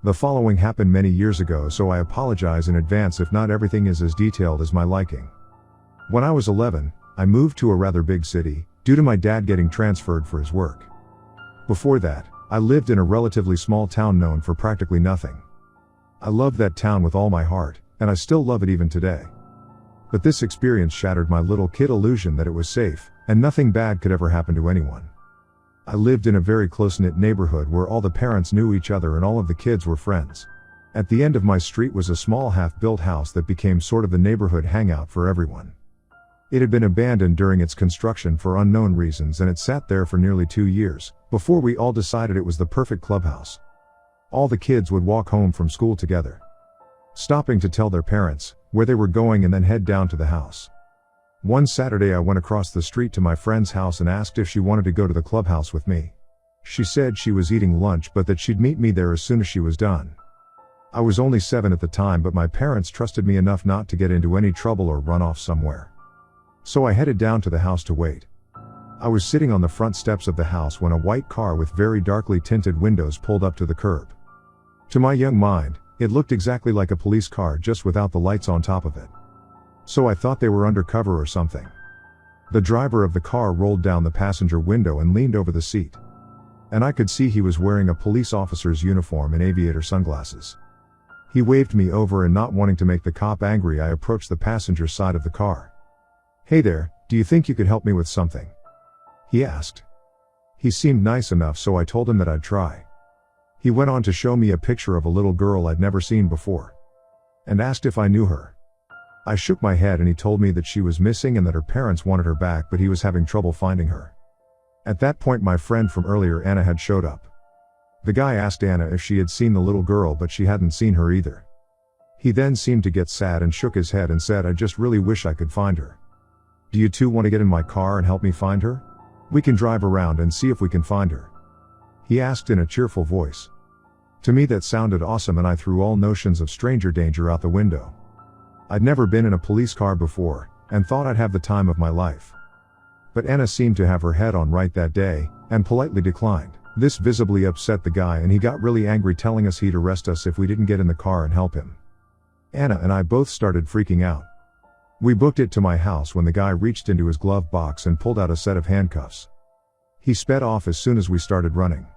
The following happened many years ago, so I apologize in advance if not everything is as detailed as my liking. When I was 11, I moved to a rather big city, due to my dad getting transferred for his work. Before that, I lived in a relatively small town known for practically nothing. I loved that town with all my heart, and I still love it even today. But this experience shattered my little kid illusion that it was safe, and nothing bad could ever happen to anyone. I lived in a very close-knit neighborhood where all the parents knew each other and all of the kids were friends. At the end of my street was a small half-built house that became sort of the neighborhood hangout for everyone. It had been abandoned during its construction for unknown reasons, and it sat there for nearly 2 years, before we all decided it was the perfect clubhouse. All the kids would walk home from school together, stopping to tell their parents where they were going and then head down to the house. One Saturday I went across the street to my friend's house and asked if she wanted to go to the clubhouse with me. She said she was eating lunch but that she'd meet me there as soon as she was done. I was only 7 at the time, but my parents trusted me enough not to get into any trouble or run off somewhere. So I headed down to the house to wait. I was sitting on the front steps of the house when a white car with very darkly tinted windows pulled up to the curb. To my young mind, it looked exactly like a police car, just without the lights on top of it. So I thought they were undercover or something. The driver of the car rolled down the passenger window and leaned over the seat. And I could see he was wearing a police officer's uniform and aviator sunglasses. He waved me over, and not wanting to make the cop angry, I approached the passenger side of the car. "Hey there, do you think you could help me with something?" he asked. He seemed nice enough, so I told him that I'd try. He went on to show me a picture of a little girl I'd never seen before, and asked if I knew her. I shook my head, and he told me that she was missing and that her parents wanted her back, but he was having trouble finding her. At that point my friend from earlier, Anna, had showed up. The guy asked Anna if she had seen the little girl, but she hadn't seen her either. He then seemed to get sad and shook his head and said, "I just really wish I could find her. Do you two want to get in my car and help me find her? We can drive around and see if we can find her," he asked in a cheerful voice. To me that sounded awesome, and I threw all notions of stranger danger out the window. I'd never been in a police car before, and thought I'd have the time of my life. But Anna seemed to have her head on right that day, and politely declined. This visibly upset the guy, and he got really angry, telling us he'd arrest us if we didn't get in the car and help him. Anna and I both started freaking out. We booked it to my house when the guy reached into his glove box and pulled out a set of handcuffs. He sped off as soon as we started running.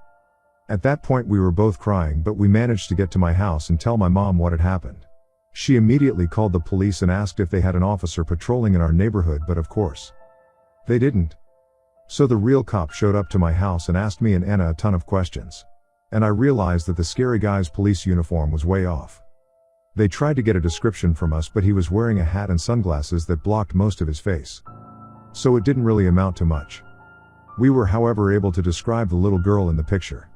At that point we were both crying, but we managed to get to my house and tell my mom what had happened. She immediately called the police and asked if they had an officer patrolling in our neighborhood, but of course, they didn't. So the real cop showed up to my house and asked me and Anna a ton of questions. And I realized that the scary guy's police uniform was way off. They tried to get a description from us, but he was wearing a hat and sunglasses that blocked most of his face. So it didn't really amount to much. We were, however, able to describe the little girl in the picture.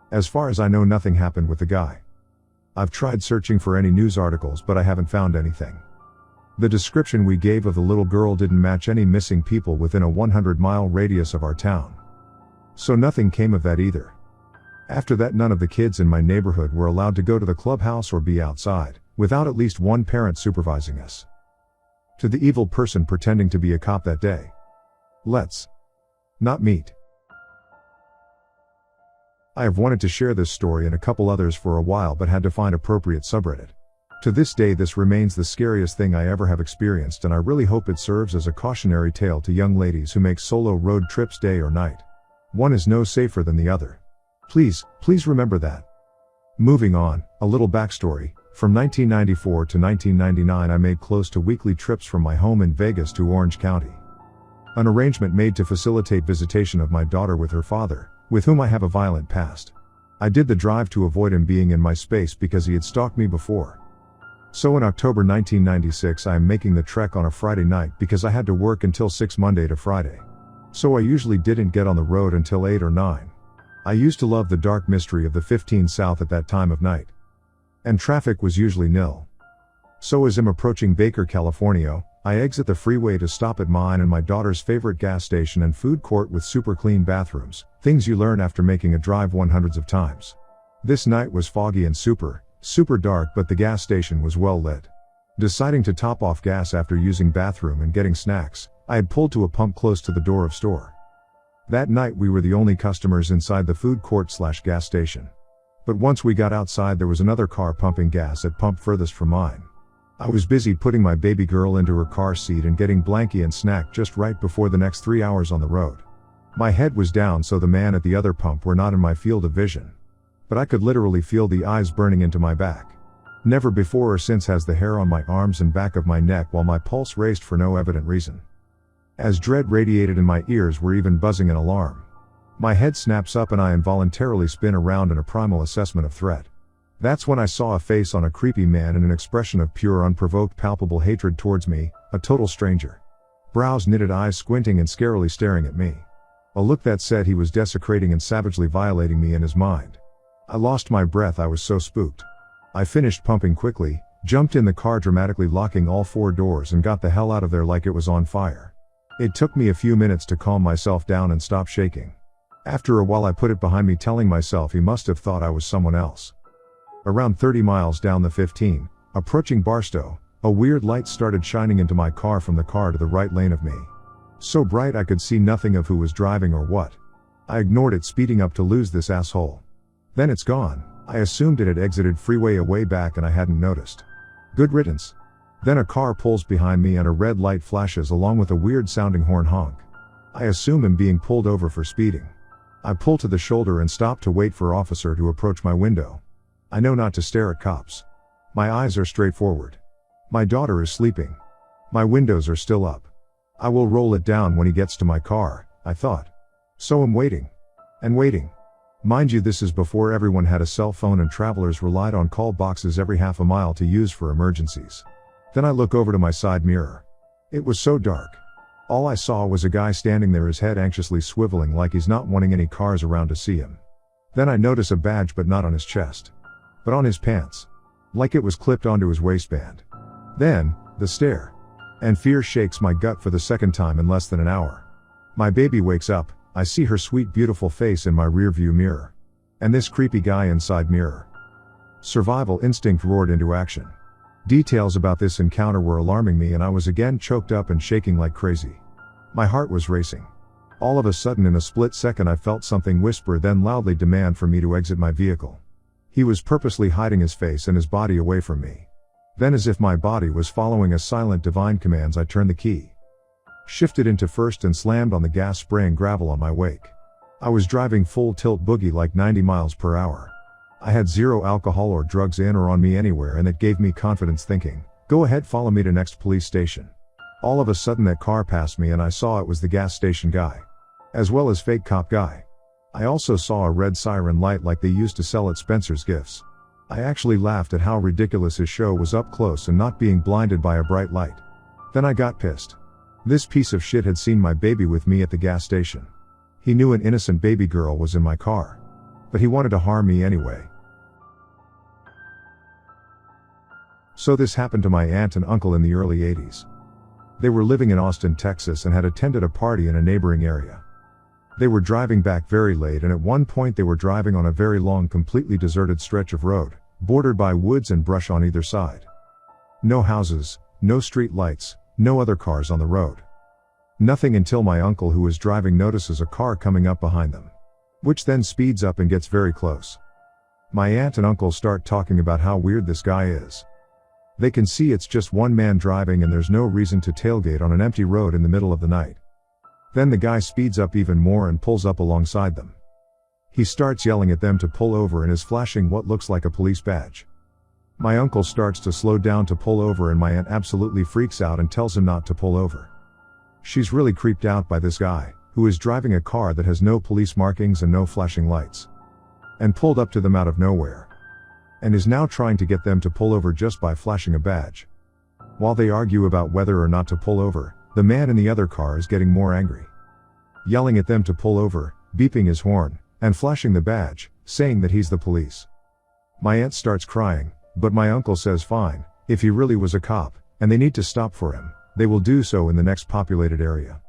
As far as I know, nothing happened with the guy. I've tried searching for any news articles, but I haven't found anything. The description we gave of the little girl didn't match any missing people within a 100-mile radius of our town. So nothing came of that either. After that, none of the kids in my neighborhood were allowed to go to the clubhouse or be outside, without at least one parent supervising us. To the evil person pretending to be a cop that day, let's not meet. I have wanted to share this story and a couple others for a while, but had to find appropriate subreddit. To this day this remains the scariest thing I ever have experienced, and I really hope it serves as a cautionary tale to young ladies who make solo road trips day or night. One is no safer than the other. Please remember that. Moving on, a little backstory. From 1994 to 1999 I made close to weekly trips from my home in Vegas to Orange County. An arrangement made to facilitate visitation of my daughter with her father, with whom I have a violent past. I did the drive to avoid him being in my space because he had stalked me before. So in October 1996 I am making the trek on a Friday night because I had to work until 6 Monday to Friday. So I usually didn't get on the road until 8 or 9. I used to love the dark mystery of the 15 South at that time of night. And traffic was usually nil. So as I'm approaching Baker, California, I exit the freeway to stop at mine and my daughter's favorite gas station and food court with super clean bathrooms, things you learn after making a drive hundreds of times. This night was foggy and super dark, but the gas station was well lit. Deciding to top off gas after using bathroom and getting snacks, I had pulled to a pump close to the door of store. That night we were the only customers inside the food court/gas station. But once we got outside, there was another car pumping gas at pump furthest from mine. I was busy putting my baby girl into her car seat and getting blankie and snack just right before the next 3 hours on the road. My head was down, so the man at the other pump were not in my field of vision. But I could literally feel the eyes burning into my back. Never before or since has the hair on my arms and back of my neck while my pulse raced for no evident reason. As dread radiated and my ears were even buzzing in alarm. My head snaps up and I involuntarily spin around in a primal assessment of threat. That's when I saw a face on a creepy man and an expression of pure unprovoked palpable hatred towards me, a total stranger. Brows knitted, eyes squinting and scarily staring at me. A look that said he was desecrating and savagely violating me in his mind. I lost my breath, I was so spooked. I finished pumping quickly, jumped in the car dramatically locking all 4 doors and got the hell out of there like it was on fire. It took me a few minutes to calm myself down and stop shaking. After a while I put it behind me, telling myself he must have thought I was someone else. Around 30 miles down the 15, approaching Barstow, a weird light started shining into my car from the car to the right lane of me. So bright I could see nothing of who was driving or what. I ignored it, speeding up to lose this asshole. Then it's gone. I assumed it had exited freeway a way back and I hadn't noticed. Good riddance. Then a car pulls behind me and a red light flashes along with a weird sounding horn honk. I assume I'm being pulled over for speeding. I pull to the shoulder and stop to wait for officer to approach my window. I know not to stare at cops. My eyes are straight forward. My daughter is sleeping. My windows are still up. I will roll it down when he gets to my car, I thought. So I'm waiting. And waiting. Mind you, this is before everyone had a cell phone and travelers relied on call boxes every half a mile to use for emergencies. Then I look over to my side mirror. It was so dark. All I saw was a guy standing there, his head anxiously swiveling like he's not wanting any cars around to see him. Then I notice a badge, but not on his chest. But on his pants. Like it was clipped onto his waistband. Then, the stare. And fear shakes my gut for the second time in less than an hour. My baby wakes up, I see her sweet beautiful face in my rearview mirror. And this creepy guy inside mirror. Survival instinct roared into action. Details about this encounter were alarming me and I was again choked up and shaking like crazy. My heart was racing. All of a sudden, in a split second, I felt something whisper, then loudly demand for me to exit my vehicle. He was purposely hiding his face and his body away from me. Then, as if my body was following a silent divine commands, I turned the key, shifted into first and slammed on the gas, spraying gravel on my wake. I was driving full tilt boogie like 90 miles per hour. I had zero alcohol or drugs in or on me anywhere, and it gave me confidence, thinking, go ahead, follow me to next police station. All of a sudden that car passed me and I saw it was the gas station guy. As well as fake cop guy. I also saw a red siren light like they used to sell at Spencer's Gifts. I actually laughed at how ridiculous his show was up close and not being blinded by a bright light. Then I got pissed. This piece of shit had seen my baby with me at the gas station. He knew an innocent baby girl was in my car. But he wanted to harm me anyway. So this happened to my aunt and uncle in the early 80s. They were living in Austin, Texas and had attended a party in a neighboring area. They were driving back very late, and at one point they were driving on a very long, completely deserted stretch of road, bordered by woods and brush on either side. No houses, no street lights, no other cars on the road. Nothing until my uncle, who was driving, notices a car coming up behind them, which then speeds up and gets very close. My aunt and uncle start talking about how weird this guy is. They can see it's just one man driving and there's no reason to tailgate on an empty road in the middle of the night. Then the guy speeds up even more and pulls up alongside them. He starts yelling at them to pull over and is flashing what looks like a police badge. My uncle starts to slow down to pull over and my aunt absolutely freaks out and tells him not to pull over. She's really creeped out by this guy, who is driving a car that has no police markings and no flashing lights. And pulled up to them out of nowhere. And is now trying to get them to pull over just by flashing a badge. While they argue about whether or not to pull over, the man in the other car is getting more angry. Yelling at them to pull over, beeping his horn, and flashing the badge, saying that he's the police. My aunt starts crying, but my uncle says fine, if he really was a cop, and they need to stop for him, they will do so in the next populated area.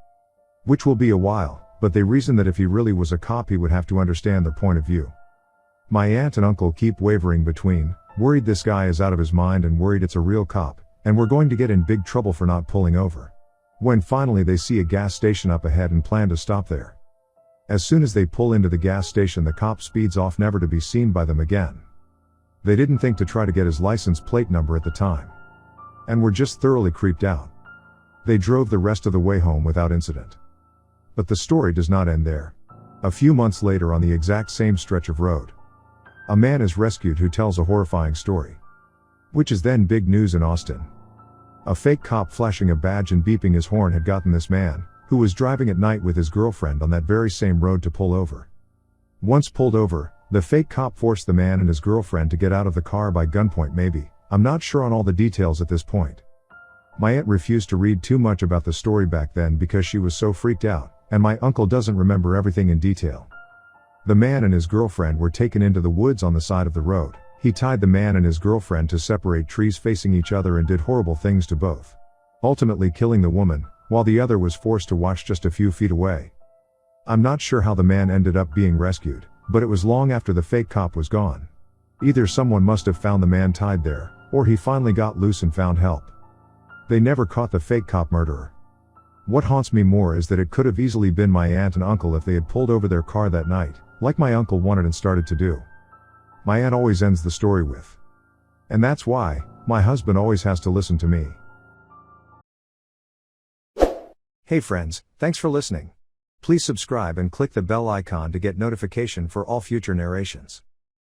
Which will be a while, but they reason that if he really was a cop he would have to understand their point of view. My aunt and uncle keep wavering between, worried this guy is out of his mind and worried it's a real cop, and we're going to get in big trouble for not pulling over. When finally they see a gas station up ahead and plan to stop there. As soon as they pull into the gas station, the cop speeds off, never to be seen by them again. They didn't think to try to get his license plate number at the time, and were just thoroughly creeped out. They drove the rest of the way home without incident. But the story does not end there. A few months later, on the exact same stretch of road, a man is rescued who tells a horrifying story, which is then big news in Austin. A fake cop flashing a badge and beeping his horn had gotten this man, who was driving at night with his girlfriend on that very same road, to pull over. Once pulled over, the fake cop forced the man and his girlfriend to get out of the car by gunpoint. Maybe, I'm not sure on all the details at this point. My aunt refused to read too much about the story back then because she was so freaked out, and my uncle doesn't remember everything in detail. The man and his girlfriend were taken into the woods on the side of the road. He tied the man and his girlfriend to separate trees facing each other and did horrible things to both, ultimately killing the woman, while the other was forced to watch just a few feet away. I'm not sure how the man ended up being rescued, but it was long after the fake cop was gone. Either someone must have found the man tied there, or he finally got loose and found help. They never caught the fake cop murderer. What haunts me more is that it could have easily been my aunt and uncle if they had pulled over their car that night, like my uncle wanted and started to do. My aunt always ends the story with, "And that's why my husband always has to listen to me." Hey friends, thanks for listening. Please subscribe and click the bell icon to get notification for all future narrations.